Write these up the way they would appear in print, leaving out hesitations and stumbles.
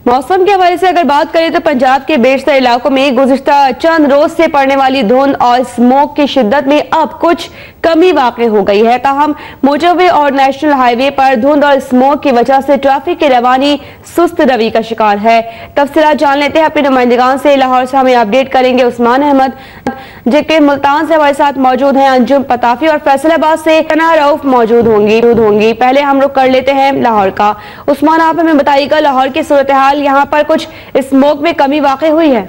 मौसम के हवाले से अगर बात करें तो पंजाब के बेशतर इलाकों में गुज़िश्ता चंद रोज से पड़ने वाली धुंध और स्मोक की शिद्दत में अब कुछ कमी वाक़ई हो गई है। ताहम मोटरवे और नेशनल हाईवे पर धुंध और स्मोक की वजह से ट्रैफिक की रवानी सुस्त रवि का शिकार है। तफसीलात जान लेते हैं अपने नुमाइंदगान से। लाहौर से हमें अपडेट करेंगे उस्मान अहमद, जबकि मुल्तान से हमारे साथ मौजूद हैं अंजुम पताफी और फैसलाबाद से सना रऊफ मौजूद होंगी। पहले हम लोग कर लेते हैं लाहौर का। उस्मान, आप हमें बताइएगा लाहौर की सूरत हाल, यहाँ पर कुछ स्मोक में कमी वाक़ई हुई है?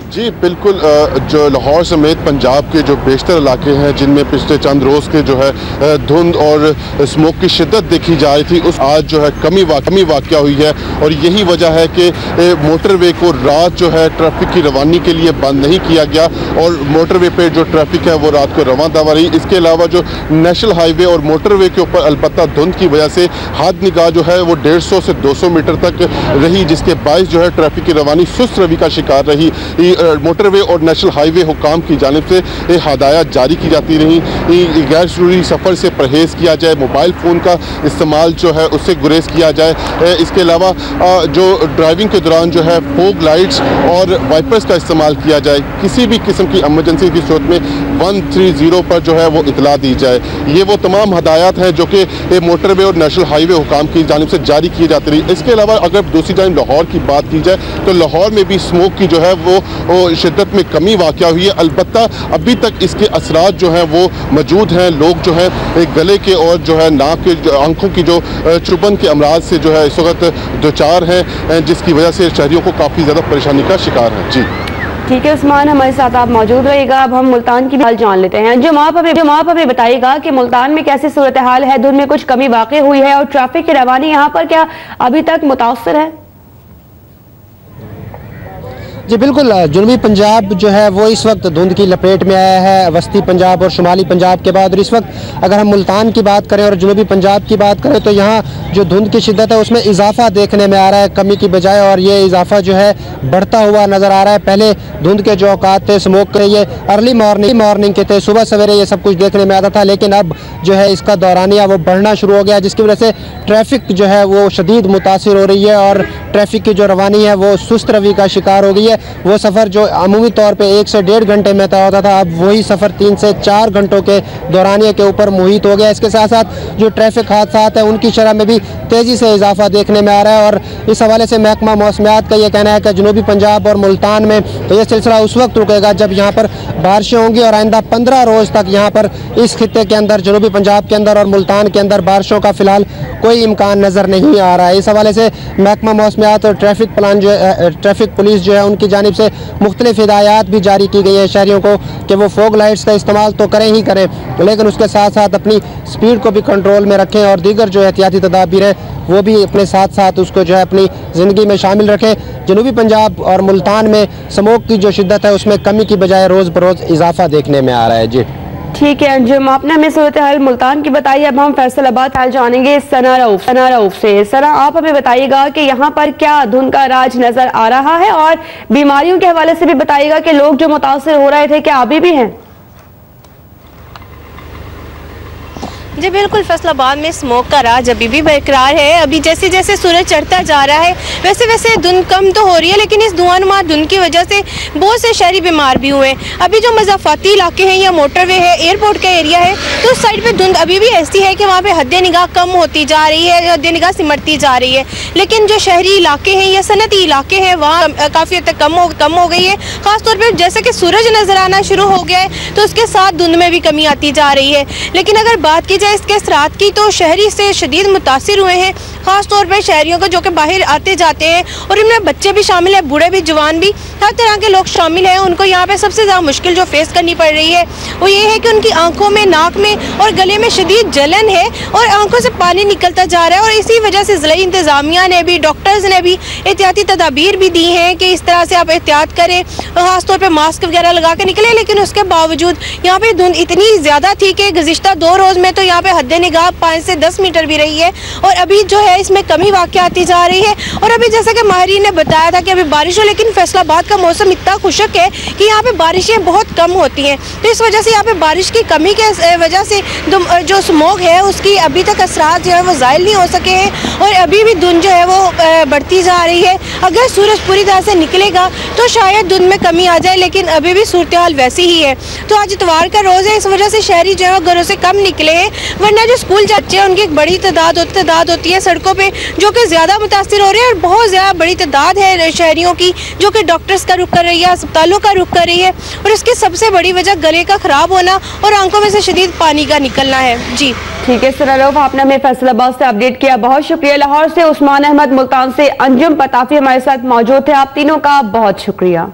जी बिल्कुल, जो लाहौर समेत पंजाब के जो बेशतर इलाके हैं जिनमें पिछले चंद रोज़ के जो है धुंध और स्मोक की शिद्दत देखी जा रही थी, उस आज जो है कमी वाक़या हुई है। और यही वजह है कि मोटरवे को रात जो है ट्रैफिक की रवानी के लिए बंद नहीं किया गया और मोटरवे पे जो ट्रैफिक है वो रात को रवां दवा रही। इसके अलावा जो नेशनल हाईवे और मोटरवे के ऊपर अलबत्ता धुंध की वजह से हाथ निगाह जो है वो 150 से 200 मीटर तक रही, जिसके बायस जो है ट्रैफिक की रवानी सुस्त रवि का शिकार रही। मोटरवे और नेशनल हाईवे हुकाम की जानिब से हदायत जारी की जाती रही, गैर ज़रूरी सफ़र से परहेज़ किया जाए, मोबाइल फ़ोन का इस्तेमाल जो है उससे गुरेज किया जाए। इसके अलावा जो ड्राइविंग के दौरान जो है फोग लाइट्स और वाइपर्स का इस्तेमाल किया जाए। किसी भी किस्म की एमरजेंसी की सूरत में 130 पर जो है वो इतला दी जाए। ये वो तमाम हदायत हैं जो कि मोटरवे और नेशनल हाईवे हुकाम की जानिब से जारी की जाती रही। इसके अलावा अगर दूसरी जानिब लाहौर की बात की जाए तो लाहौर में भी स्मोक की जो है वो शिद्दत में कमी वाक़या हुई है। अलबत्ता अभी तक इसके असरात जो हैं वो मौजूद हैं। लोग जो है गले के और जो है नाक के आंखों की जो चुभन के अमराज से जो है इस वक्त दो-चार हैं, जिसकी वजह से शहरियों को काफ़ी ज़्यादा परेशानी का शिकार है। जी ठीक है उस्मान, हमारे साथ आप मौजूद रहिएगा। अब हम मुल्तान की हाल जान लेते हैं। जो आप हमें बताइएगा कि मुल्तान में कैसी सूरत हाल है, धुंध में कुछ कमी वाक़ई हुई है और ट्रैफिक की रवानी यहाँ पर क्या अभी तक मुतासर है? जी बिल्कुल, जनूबी पंजाब जो है वो इस वक्त धुंध की लपेट में आया है, वस्ती पंजाब और शुमाली पंजाब के बाद। और इस वक्त अगर हम मुल्तान की बात करें और जनूबी पंजाब की बात करें तो यहाँ जो धुंध की शिद्दत है उसमें इजाफा देखने में आ रहा है कमी की बजाय, और ये इजाफा जो है बढ़ता हुआ नज़र आ रहा है। पहले धुंध के जो औकात थे स्मोक के ये अर्ली मॉर्निंग के थे, सुबह सवेरे ये सब कुछ देखने में आता था, लेकिन अब जो है इसका दौरानिया वो बढ़ना शुरू हो गया, जिसकी वजह से ट्रैफिक जो है वो शदीद मुतासिर हो रही है और ट्रैफिक की जो रवानी है वो सुस्त रवि का शिकार हो गई है। वो सफ़र जो अमूमी तौर पे 1 से 1.5 घंटे में तय होता था, अब वही सफ़र 3 से 4 घंटों के दौरानिया के ऊपर मुहित हो गया। इसके साथ साथ जो ट्रैफिक हादसात है उनकी शरह में भी तेज़ी से इजाफा देखने में आ रहा है। और इस हवाले से महकमा मौसमियात का ये कहना है कि जनूबी पंजाब और मुल्तान में तो ये सिलसिला उस वक्त रुकेगा जब यहाँ पर बारिशें होंगी और आइंदा 15 रोज़ तक यहाँ पर इस खित्ते के अंदर जनूबी पंजाब के अंदर और मुल्तान के अंदर बारिशों का फ़िलहाल कोई इम्कान नज़र नहीं आ रहा है। इस हवाले से महकमा मौसमियात और ट्रैफिक प्लान जो ट्रैफिक पुलिस जो है उनकी जानिब से मुख्तलिफ हिदायत भी जारी की गई है शहरियों को कि वो फोग लाइट्स का इस्तेमाल तो करें ही करें, लेकिन उसके साथ साथ अपनी स्पीड को भी कंट्रोल में रखें और दीगर जो एहतियाती तदाबीर हैं वो भी अपने साथ साथ उसको जो है अपनी ज़िंदगी में शामिल रखें। जनूबी पंजाब और मुल्तान में स्मोक की जो शिद्दत है उसमें कमी की बजाय रोज़ बरोज़ इजाफा देखने में आ रहा है। जी ठीक है अंजुम, आपने हमें सूरत हाल मुल्तान की बताई। अब हम फैसलाबाद हाल जानेंगे सना रऊफ से। सना, आप हमें बताइएगा कि यहाँ पर क्या धुंध का राज नजर आ रहा है और बीमारियों के हवाले से भी बताइएगा कि लोग जो मुतासिर हो रहे थे क्या अभी भी हैं? जी बिल्कुल, फैसलाबाद में स्मोक का राज अभी भी बरकरार है। अभी जैसे जैसे सूरज चढ़ता जा रहा है वैसे वैसे धुंध कम तो हो रही है, लेकिन इस धुआंनुमा धुंध की वजह से बहुत से शहरी बीमार भी हुए। अभी जो मज़ाफ़ाती इलाके हैं या मोटरवे है, एयरपोर्ट का एरिया है, तो उस साइड पे धुंध अभी भी ऐसी है कि वहाँ पे हद निगाह कम होती जा रही है, हद निगाह सिमटती जा रही है। लेकिन जो शहरी इलाके हैं या सनती इलाके हैं वहाँ काफ़ी हद तक कम हो गई है। ख़ासतौर पर जैसे कि सूरज नज़र आना शुरू हो गया है तो उसके साथ धुंध में भी कमी आती जा रही है। लेकिन अगर बात की इसके असरात की तो शहरी से शदीद मुतासिर हुए हैं, खास तौर पर शहरियों को जो कि बाहर आते जाते हैं, और इनमें बच्चे भी शामिल हैं, बूढ़े भी, जवान भी, हर तरह के लोग शामिल हैं। उनको यहाँ पे सबसे ज़्यादा मुश्किल जो फेस करनी पड़ रही है वो ये है कि उनकी आंखों में, नाक में और गले में शदीद जलन है और आंखों से पानी निकलता जा रहा है। और इसी वजह से ज़िला इंतज़ामिया ने भी, डॉक्टर्स ने भी एहतियाती तदाबीर भी दी हैं कि इस तरह से आप एहतियात करें, खासतौर पर मास्क वगैरह लगा के निकले। लेकिन उसके बावजूद यहाँ पे धुंध इतनी ज़्यादा थी कि गुज़िश्ता 2 रोज़ में तो यहाँ पे हद निगाह 5 से 10 मीटर भी रही है। और अभी जो है है इसमें कमी वाक़ आती जा रही है। और अभी जैसा कि माहिरीन ने बताया था कि अभी बारिश हो, लेकिन फैसलाबाद का मौसम इतना खुशक है कि यहाँ पे बारिशें बहुत कम होती हैं, तो इस वजह से यहाँ पे बारिश की कमी के वजह से जो स्मोक है उसकी अभी तक असरात जो है वो ज़ाहिर नहीं हो सके हैं और अभी भी धुंध जो है वो बढ़ती जा रही है। अगर सूरज पूरी तरह से निकलेगा तो शायद धुंध में कमी आ जाए, लेकिन अभी भी सूरत हाल वैसी ही है। तो आज इतवार का रोज़ है, इस वजह से शहरी जो है घरों से कम निकले हैं, वरना जो स्कूल बच्चे हैं उनकी एक बड़ी तादाद होती है सड़कों पे, जो कि ज़्यादा मुतासिर हो रहे हैं। और बहुत ज़्यादा बड़ी तादाद है शहरियों की जो कि डॉक्टर्स का रुख कर रही है, अस्पतालों का रुख कर रही है, और इसकी सबसे बड़ी वजह गले का ख़राब होना और आंखों में से शदीद पानी का निकलना है। जी ठीक है सना रऊफ, आपने हमें फैसलाबाद से अपडेट किया, बहुत शुक्रिया। लाहौर से उस्मान अहमद, मुल्तान से अंजुम पताफी हमारे साथ मौजूद थे, आप तीनों का बहुत शुक्रिया।